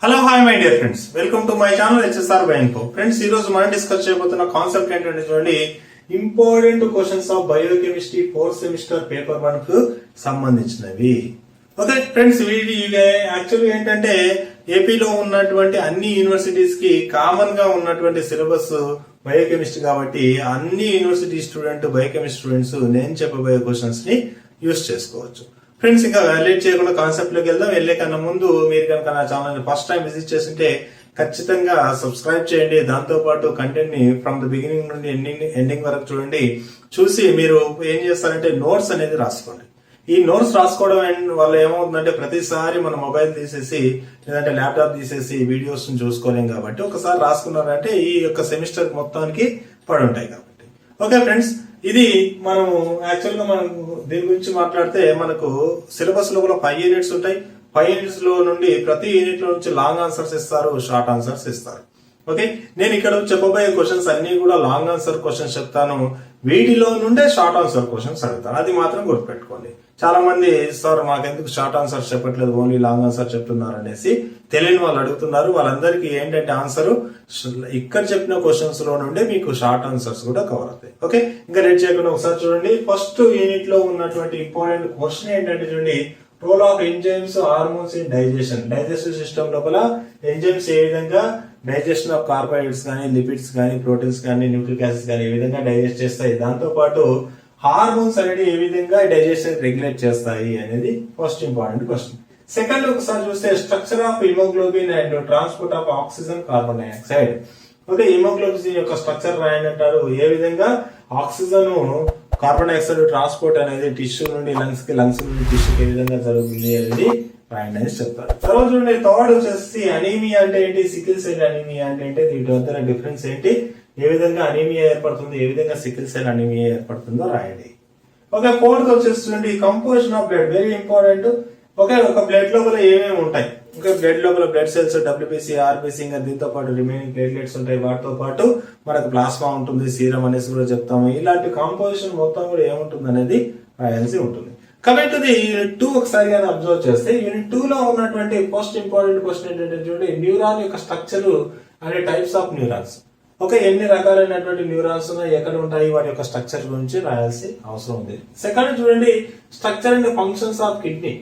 Hello hi my dear friends, welcome to my channel HSR by info. Friends, ఈ రోజు మనం discuss చేయబోతున్న concept ఏంటంటే చూడండి, important questions of biochemistry 4th semester paper 1 కు సంబంధించినవి. ఓకే ఫ్రెండ్స్, వీడి యాక్చువల్గా ఏంటంటే ఏపీలో ఉన్నటువంటి అన్ని యూనివర్సిటీస్ కి కామన్ గా ఉన్నటువంటి సిలబస్ బయోకెమిస్ట్రీ కాబట్టి అన్ని యూనివర్సిటీ బయోకెమిస్ట్రీ స్టూడెంట్స్ నేను చెప్పబోయే క్వశ్చన్స్ ని యూస్ చేసుకోవచ్చు. ఫ్రెండ్స్, ఇంకా లేట్ చేయకుండా కాన్సెప్ట్ లోకి వెళ్దాం. వెళ్లే కన్నా ముందు మీరు కనుక నా ఛానల్ ఫస్ట్ టైం విజిట్ చేస్తుంటే ఖచ్చితంగా సబ్స్క్రైబ్ చేయండి. దాంతో పాటు కంటెంట్ ని ఫ్రమ్ ద బిగినింగ్ నుండి ఎండింగ్ వరకు చూడండి. చూసి మీరు ఏం చేస్తారంటే నోట్స్ అనేది రాసుకోండి. ఈ నోట్స్ రాసుకోవడం వల్ల ఏమవుతుందంటే ప్రతిసారి మన మొబైల్ తీసేసి లేదంటే ల్యాప్టాప్ తీసేసి వీడియోస్ చూసుకోలేం కాబట్టి ఒకసారి రాసుకున్నారంటే ఈ యొక్క సెమిస్టర్ మొత్తానికి పడి ఉంటాయి కాబట్టి. ఓకే ఫ్రెండ్స్, ఇది మనం యాక్చువల్ గా మనం దీని గురించి మాట్లాడితే మనకు సిలబస్ లో 5 యూనిట్స్ ఉంటాయి. 5 యూనిట్స్ లో నుండి ప్రతి యూనిట్ లో నుంచి లాంగ్ ఆన్సర్స్ ఇస్తారు, షార్ట్ ఆన్సర్స్ ఇస్తారు. ఓకే, నేను ఇక్కడ చెప్పబోయే క్వశ్చన్స్ అన్ని కూడా లాంగ్ ఆన్సర్ క్వశ్చన్స్ చెప్తాను. వీటిలో నుండే షార్ట్ ఆన్సర్ క్వశ్చన్స్ అడుగుతాను, అది మాత్రం గుర్తుపెట్టుకోండి. చాలా మంది సార్ మాకెందుకు షార్ట్ ఆన్సర్ చెప్పట్లేదు, ఓన్లీ లాంగ్ ఆన్సర్ చెప్తున్నారు అనేసి తెలియని వాళ్ళు అడుగుతున్నారు. వాళ్ళందరికీ ఏంటంటే ఆన్సర్ ఇక్కడ చెప్పిన క్వశ్చన్స్ లో నుండి మీకు షార్ట్ ఆన్సర్స్ కూడా కవర్ అవుతాయి. ఓకే, ఇంకా లేట్ చేయకుండా ఒకసారి చూడండి. ఫస్ట్ యూనిట్ లో ఉన్నటువంటి ఇంపార్టెంట్ క్వశ్చన్ ఏంటంటే చూడండి, role of enzymes hormones in digestion. Digestive system లోపల ఎంజైమ్స్ ఏ విధంగా డైజెషన్ ఆఫ్ కార్బోహైడ్రేట్స్ కానీ, లిపిడ్స్ కానీ, ప్రోటీన్స్ కానీ, న్యూక్లిక్ యాసిడ్స్ కానీ ఏ విధంగా డైజెస్ట్ చేస్తాయి, దాంతో పాటు హార్మోన్స్ అనేది ఏ విధంగా డైజెషన్ రెగ్యులేట్ చేస్తాయి అనేది ఫస్ట్ ఇంపార్టెంట్ క్వశ్చన్. సెకండ్ ఒకసారి చూస్తే structure of haemoglobin and transport of oxygen, carbon dioxide. Okay, haemoglobin యొక్క స్ట్రక్చర్ రాయండి అంటారు. ఏ విధంగా ఆక్సిజన్ కార్బన్ డైఆక్సైడ్ ట్రాన్స్పోర్ట్ అనేది టిష్యూ నుండి లంగ్స్ కి, లంగ్స్ నుండి టిష్యూకి ఏ విధంగా జరుగుతుంది అనేది రాయండి అని చెప్తారు. తర్వాత చూడండి, థర్డ్ వచ్చేసి అనీమియా అంటే ఏంటి, సికిల్ సెల్ అనీమియా అంటే ఏంటి, వీటి మధ్య డిఫరెన్స్ ఏంటి, ఏ విధంగా అనీమియా ఏర్పడుతుంది, ఏ విధంగా సికిల్ సెల్ అనీమియా ఏర్పడుతుందో రాయండి. ఓకే, ఫోర్త్ వచ్చేసి composition of blood, very important. Okay, ఒక బ్లడ్ లోపల ఏమేమి ఉంటాయి, ఇంకా బ్లడ్ లోపల బ్లడ్ సెల్స్, డబ్ల్యూబీసీ, ఆర్బీసీ, ఇంకా దీంతో పాటు రిమైనింగ్ ప్లేట్లెట్స్ ఉంటాయి. వాటితో పాటు మనకు ప్లాస్మా ఉంటుంది, సీరం అనేసి కూడా చెప్తాము. ఇలాంటి కాంపోజిషన్ మొత్తం కూడా ఏముంటుంది అనేది రాయాల్సి ఉంటుంది. కమింగ్ టు ది యూనిట్ 2 ఒకసారి అబ్జర్వ్ చేస్తే యూనిట్ 2 లో ఉన్నటువంటి ఫస్ట్ ఇంపార్టెంట్ క్వశ్చన్ ఏంటంటే చూడండి, న్యూరాన్ యొక్క స్ట్రక్చర్ అనే టైప్స్ ఆఫ్ న్యూరాన్స్. ఓకే, ఎన్ని రకాలైనటువంటి న్యూరాన్స్ ఉన్నాయి, ఎక్కడ ఉంటాయి, వాటి యొక్క స్ట్రక్చర్ గురించి రాయాల్సి అవసరం ఉంది. సెకండ్ చూడండి, structure and functions of kidney.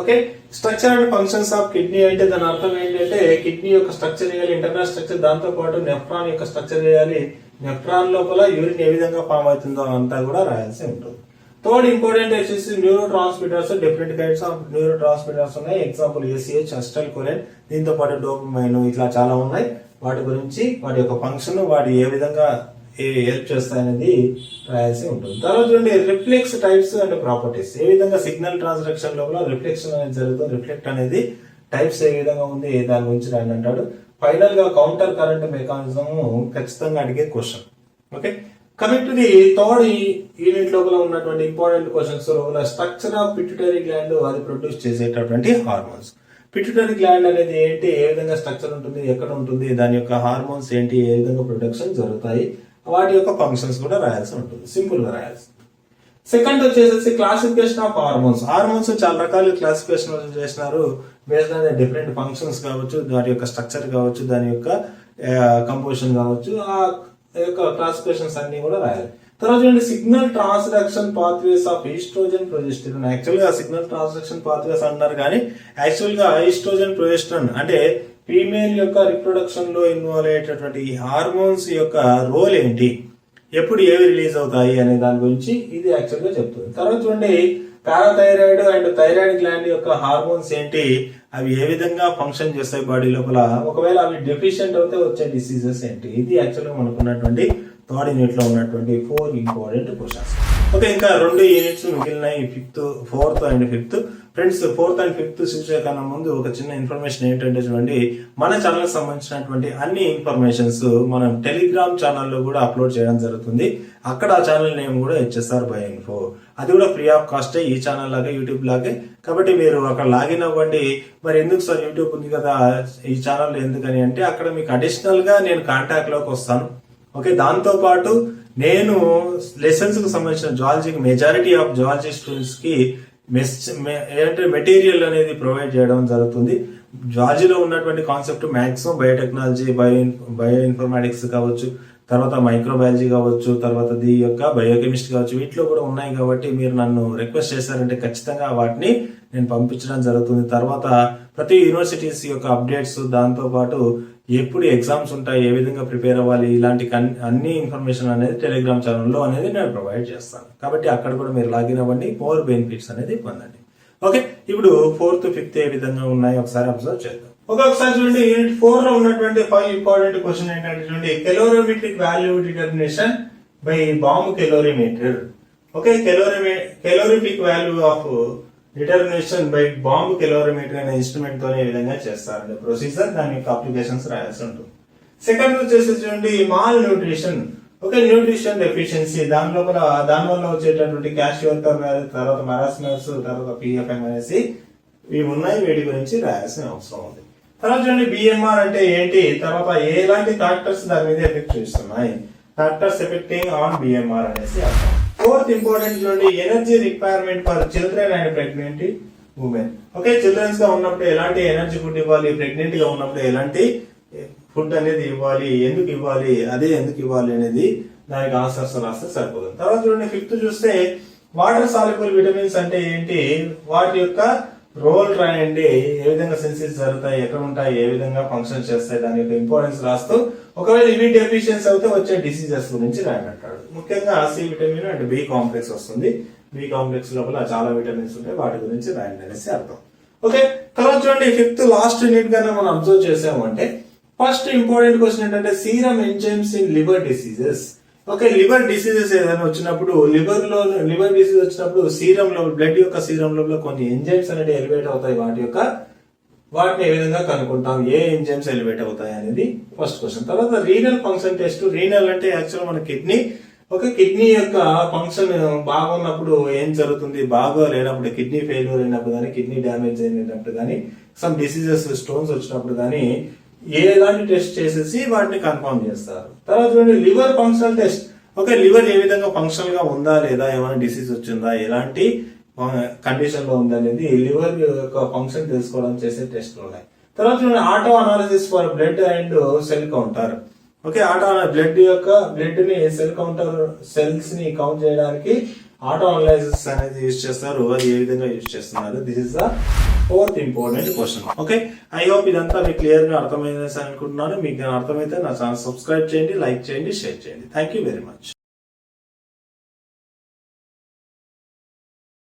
Okay, structure and functions of kidney అంటే దాని అర్థం ఏంటంటే కిడ్నీ యొక్క స్ట్రక్చర్ వేయాలి, ఇంటర్నల్ స్ట్రక్చర్, దాంతో పాటు నెఫ్రాన్ యొక్క స్ట్రక్చర్ వేయాలి, నెఫ్రాన్ లోపల యూరిన్ ఏ విధంగా ఫామ్ అవుతుందో అంతా కూడా రాయాల్సి ఉంటుంది. థర్డ్ ఇంపార్టెంట్ వచ్చేసి neuro transmitters, different kinds of neuro transmitters ఉన్నాయి. ఎగ్జాంపుల్ ఏసీహెచ్, అసిటైల్ కోలిన్, దీంతో పాటు డోపమైన్, ఇట్లా చాలా ఉన్నాయి. వాటి గురించి, వాటి యొక్క ఫంక్షన్, వాటి ఏ విధంగా హెల్ప్ చేస్తాయనేది రాయాల్సి ఉంటుంది. తర్వాత చూడండి, రిఫ్లెక్స్ టైప్స్ అండ్ ప్రాపర్టీస్. ఏ విధంగా సిగ్నల్ ట్రాన్స్డక్షన్ లోపల రిఫ్లెక్షన్ అనేది జరుగుతుంది, రిఫ్లెక్ట్ అనేది టైప్స్ ఏ విధంగా ఉంది, దాని గురించి రాయండి అంటాడు. ఫైనల్ గా కౌంటర్ కరెంట్ మెకానిజం ఖచ్చితంగా అడిగే question. Okay, coming to the third unit లోపల ఉన్నటువంటి ఇంపార్టెంట్ క్వశ్చన్స్ లోపల స్ట్రక్చర్ ఆఫ్ పిట్యూటరీ గ్లాండ్, అది ప్రొడ్యూస్ చేసేటటువంటి హార్మోన్స్. పిట్యూటరీ గ్లాండ్ అనేది ఏంటి, ఏ విధంగా స్ట్రక్చర్ ఉంటుంది, ఎక్కడ ఉంటుంది, దాని యొక్క హార్మోన్స్ ఏంటి, ఏ విధంగా ప్రొడక్షన్ జరుగుతాయి, వాటి యొక్క ఫంక్షన్స్ కూడా రాయాల్సి ఉంటుంది, సింపుల్ గా రాయాల్సి. సెకండ్ వచ్చేసి క్లాసిఫికేషన్ ఆఫ్ హార్మోన్స్. హార్మోన్స్ చాలా రకాల క్లాసిఫికేషన్ చేసినారు, బేస్డ్ ఆన్ డిఫరెంట్ ఫంక్షన్స్ కావచ్చు, వాటి యొక్క స్ట్రక్చర్ కావచ్చు, దాని యొక్క కంపోజిషన్ కావచ్చు, ఆ యొక్క క్లాసిఫికేషన్స్ అన్ని కూడా రాయాలి. తర్వాత చూడండి, signal transduction pathways of estrogen, progesterone. Actual గా సిగ్నల్ ట్రాన్స్డక్షన్ పాత్వేస్ అంటారు కానీ యాక్చువల్ గా ఈస్ట్రోజన్, ప్రొజెస్టెరాన్ అంటే ఫీమేల్ యొక్క రిప్రొడక్షన్ లో ఇన్వాల్వ్ అయ్యేటటువంటి హార్మోన్స్ యొక్క రోల్ ఏంటి, ఎప్పుడు ఏవి రిలీజ్ అవుతాయి అనే దాని గురించి ఇది యాక్చువల్ గా చెప్తుంది. తర్వాత చూడండి, పారాథైరాయిడ్ అండ్ థైరాయిడ్ గ్లాండ్ యొక్క హార్మోన్స్ ఏంటి, అవి ఏ విధంగా ఫంక్షన్ చేస్తాయి బాడీ లోపల, ఒకవేళ అవి డెఫిషియెంట్ అవుతే వచ్చే డిసీజెస్ ఏంటి, ఇది యాక్చువల్ గా మనకున్నటువంటి థర్డ్ యూనిట్ లో ఉన్నటువంటి 4 ఇంపార్టెంట్ క్వశ్చన్స్. ఓకే, ఇంకా 2 యూనిట్స్ మిగిలినాయి, 4th and 5th. Friends, 4th and 5th చూసే కన్నా ముందు ఒక చిన్న ఇన్ఫర్మేషన్ ఏంటంటే చూడండి, మన ఛానల్ కి సంబంధించినటువంటి అన్ని ఇన్ఫర్మేషన్స్ మనం టెలిగ్రామ్ ఛానల్లో కూడా అప్లోడ్ చేయడం జరుగుతుంది. అక్కడ ఆ ఛానల్ నేమ్ కూడా హెచ్ఎస్ఆర్ బై ఇన్ఫో, అది కూడా ఫ్రీ ఆఫ్ కాస్ట్, ఈ ఛానల్ లాగే యూట్యూబ్ లాగే. కాబట్టి మీరు అక్కడ లాగిన్ అవ్వండి. మరి ఎందుకు సార్ యూట్యూబ్ ఉంది కదా ఈ ఛానల్ ఎందుకని అంటే, అక్కడ మీకు అడిషనల్ గా నేను కాంటాక్ట్ లోకి వస్తాను. ఓకే, దాంతో పాటు నేను లెసన్స్ కు సంబంధించిన జువాలజీకి మెజారిటీ ఆఫ్ జువాలజీ స్టూడెంట్స్ కి ఏంటంటే మెటీరియల్ అనేది ప్రొవైడ్ చేయడం జరుగుతుంది. జార్జీలో ఉన్నటువంటి concept maximum biotechnology, bio informatics కావచ్చు, తర్వాత మైక్రోబయాలజీ కావచ్చు, తర్వాత ది యొక్క బయోకెమిస్ట్రీ కావచ్చు, వీటిలో కూడా ఉన్నాయి. కాబట్టి మీరు నన్ను రిక్వెస్ట్ చేశారంటే ఖచ్చితంగా వాటిని నేను పంపించడం జరుగుతుంది. తర్వాత ప్రతి యూనివర్సిటీస్ యొక్క అప్డేట్స్, దాంతో పాటు ఎప్పుడు ఎగ్జామ్స్ ఉంటాయి, ఏ విధంగా ప్రిపేర్ అవ్వాలి, ఇలాంటి అన్ని ఇన్ఫర్మేషన్ అనేది టెలిగ్రామ్ ఛానల్లో అనేది నేను ప్రొవైడ్ చేస్తాను. కాబట్టి అక్కడ కూడా మీరు లాగిన్ అవ్వండి, మోర్ బెనిఫిట్స్ అనేది పొందండి. ఓకే, ఇప్పుడు 4th, 5th ఏ విధంగా ఉన్నాయి ఒకసారి అబ్జర్వ్ చేద్దాం. ఒకసారి చూడండి, యూనిట్ 4 లో ఉన్నటువంటి 5 ఇంపార్టెంట్ క్వశ్చన్ ఏంటంటే చూడండి, calorimetric value determination by bomb calorimeter. Okay, calorific value of determination by bomb calorimeter అనే ఇన్స్ట్రుమెంట్ తోనే ఈ విధంగా చేస్తారండి ప్రొసీజర్. దాని యొక్క అప్లికేషన్స్ రాయాల్సి ఉంటుంది. సెకండ్ వచ్చేసి చూడండి, mall nutrition. Okay, nutrition deficiency, దాని వల్ల వచ్చేటటువంటి క్యాషియోటర్, తర్వాత మరాస్మర్స్, తర్వాత పిఎఫ్ఎం అనేసి ఇవి ఉన్నాయి. వీటి గురించి రాయాల్సిన అవసరం ఉంది. తర్వాత చూడండి, బిఎంఆర్ అంటే ఏంటి, తర్వాత ఎలాంటి ఫ్యాక్టర్స్ దాని మీద ఎఫెక్ట్ చేస్తున్నాయి, ఫ్యాక్టర్స్ ఎఫెక్టింగ్ ఆన్ బిఎంఆర్ అనేసి అర్థం. 4th ఇంపార్టెంట్ చూడండి, energy requirement for children and pregnant women. Okay, childrens గా ఉన్నప్పుడు ఎలాంటి ఎనర్జీ ఫుడ్ ఇవ్వాలి, ప్రెగ్నెంట్ గా ఉన్నప్పుడు ఎలాంటి ఫుడ్ అనేది ఇవ్వాలి, ఎందుకు ఇవ్వాలి అనేది దానికి ఆన్సర్స్ రాస్తే సరిపోతుంది. తర్వాత చూడండి, 5th చూస్తే వాటర్ సాల్యుబుల్ విటమిన్స్ అంటే ఏంటి, వాటి యొక్క రోల్ రాయండి, ఏ విధంగా సెన్సెస్ జరుగుతాయి, ఎక్కడ ఉంటాయి, ఏ విధంగా ఫంక్షన్ చేస్తాయి, దాని యొక్క ఇంపార్టెన్స్ రాస్తూ ఒకవేళ ఇవి డెఫిషియన్స్ అయితే వచ్చే డిసీజెస్ గురించి రాయమంటాడు. ముఖ్యంగా C vitamin and B complex వస్తుంది. బి కాంప్లెక్స్ లోపల చాలా విటమిన్స్ ఉంటాయి, వాటి గురించి రాయండి అనేసి అర్థం. ఓకే, తర్వాత చూడండి, 5th లాస్ట్ యూనిట్ గా మనం అబ్జర్వ్ చేసాము అంటే ఫస్ట్ ఇంపార్టెంట్ క్వశ్చన్ ఏంటంటే serum enzymes in liver diseases. Okay, liver diseases ఏదైనా వచ్చినప్పుడు, లివర్ డిసీజ్ వచ్చినప్పుడు బ్లడ్ యొక్క సీరం లోపల కొన్ని ఎంజైమ్స్ అనేది ఎలివేట్ అవుతాయి. వాటిని ఏ విధంగా కనుక్కుంటాం, ఏ ఎంజైమ్స్ ఎలివేట్ అవుతాయి అనేది ఫస్ట్ క్వశ్చన్. తర్వాత రీనల్ ఫంక్షన్ టెస్ట్. రీనల్ అంటే యాక్చువల్ మన కిడ్నీ. ఓకే, కిడ్నీ యొక్క ఫంక్షన్ బాగున్నప్పుడు ఏం జరుగుతుంది, బాగా లేనప్పుడు, కిడ్నీ ఫెయిల్యూర్ అయినప్పుడు కానీ, కిడ్నీ డ్యామేజ్ అయినప్పుడు కానీ, సమ్ డిసీజెస్ స్టోన్స్ వచ్చినప్పుడు కానీ ఎలాంటి టెస్ట్ చేసేసి వాటిని కన్ఫర్మ్ చేస్తారు. తర్వాత చూడండి, liver functional test. Okay, liver ఏ విధంగా ఫంక్షనల్ గా ఉందా లేదా, ఏమైనా డిసీజ్ వచ్చిందా, ఎలాంటి కండిషన్ లో ఉందా అనేది లివర్ యొక్క ఫంక్షన్ తెలుసుకోవడం చేసే టెస్ట్లు ఉన్నాయి. తర్వాత చూడండి, auto analysis for blood and cell counter. Okay, blood ని సెల్ కౌంటర్, సెల్స్ ని కౌంట్ చేయడానికి ఆటో అనాలిసిస్ అనేది యూజ్ చేస్తారు. అది ఏ విధంగా యూజ్ చేస్తున్నారు, this is the 4th important question. Okay, I hope ఇదంతా మీకు క్లియర్ గా అర్థమైందని అనుకుంటున్నాను. మీకు అర్థమైతే నా ఛానల్ సబ్స్క్రైబ్ చేయండి, లైక్ చేయండి, షేర్ చేయండి. Thank you very much.